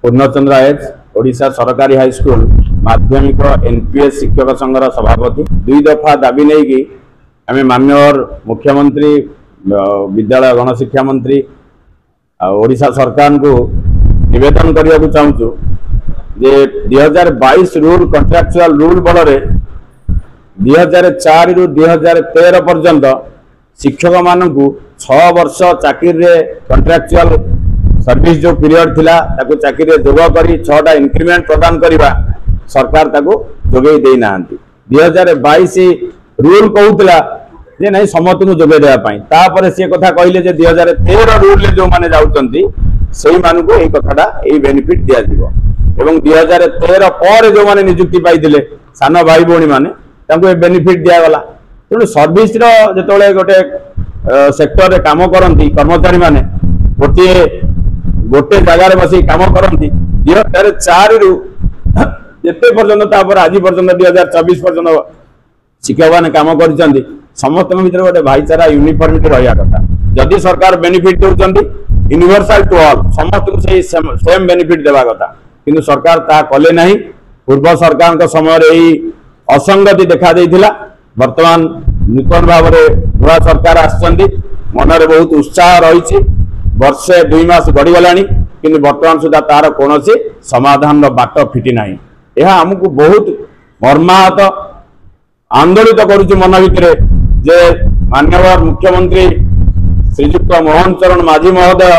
पूर्णचंद्र H Odisha सरकारी high school माध्यमिक NPS शिक्षक संघर सभापति। 2 दफा दाबी नहीं कि आम माननीय मुख्यमंत्री विद्यालय गणशिक्षा मंत्री ओडिशा सरकार को निवेदन करने को चाहूँ जे 2022 रूल कंट्राक्चुअल रूल बल 2004 रु 2013 पर्यंत शिक्षक मानक 6 वर्ष चाकरी कंट्राक्चुअल सर्विस जो पीरियड थिला ताको चाकरी जोग करी 6टा इंक्रीमेंट प्रदान करवा सरकार ताको जोगे दे नांती। 2022 रूल कहूतला जे नहीं समस्त को जोगे देवा पई तापर से कथा कहले जे 2013 रूल ले जो माने जाउतंती सेही मानकु ए कथाटा ए बेनिफिट दिया जीवो एवं 2013 पर जो माने नियुक्ति पाइथिले सान भाई भौणी माने ताको ए बेनिफिट दिया गला। तेणु सर्विस रो जेतोले गोटे सेक्टर रे काम करंती कर्मचारी माने गोटे जगार बस कम करती 2004 रु जिते पर्यटन आज पर्यटन 2024 पर्यटन शिक्षक मैंने कम कर समस्त भर गोटे भाईचारा यूनिफॉर्मिटी रहा कथा। जदि सरकार बेनिफिट दौरान यूनिवर्सल टू ऑल समस्त को सेम बेनिफिट देवा कथा किंतु सरकार ता कले नहीं। पूर्व सरकार समय असंगति देखा देइथिला। वर्तमान नूतन भाव नुआ सरकार आसचंदी मनरे बहुत उत्साह रही। वर्षे 2 मास गड़गला कि बर्तमान सुधा तार कौन समाधान बाट फिटी ना। यह आमको बहुत मर्माहत आंदोलित करुच्ची मन भितर जे माननीय मुख्यमंत्री श्रीजुक्त मोहन चरण माझी महोदय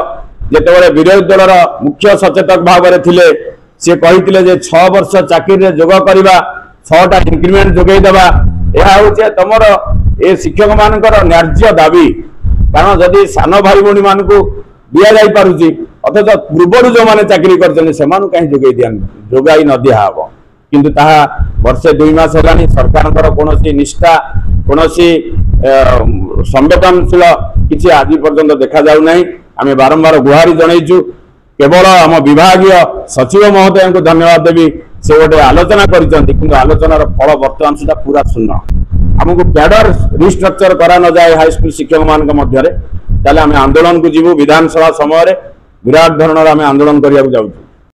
जिते विरोधी दलर मुख्य सचेतक भाव में थिले सी कही जे 6 वर्ष चाकरी जोग करवा 6टा इंक्रीमेंट जोगेदेवा यह हूँ तुम ए शिक्षक मानकर न्याज्य दाबी। कारण जदि सान भाई भौणी मान को दिया जाई पारुची अथच पूर्व जो मैंने चाकरी कर कहीं जोगे जोगाई न दिहब किंतु ताहा वर्षे 2 मास है सरकार कौन निष्ठा कौन संवेदनशील किसी आज पर्यंत देखा जाऊना। आम बारंबार गुहारी जनईचु केवल आम विभागीय सचिव महोदय को धन्यवाद देवी से गोटे आलोचना कर आलोचनार फल बर्तमान सुधा पूरा शून्य। आमको कैडर रिस्ट्रक्चर करा न जाए हाईस्कूल शिक्षक मान मध्य आंदोलन को जीवु विधानसभा समय विराट धरण आंदोलन करने जाऊँ।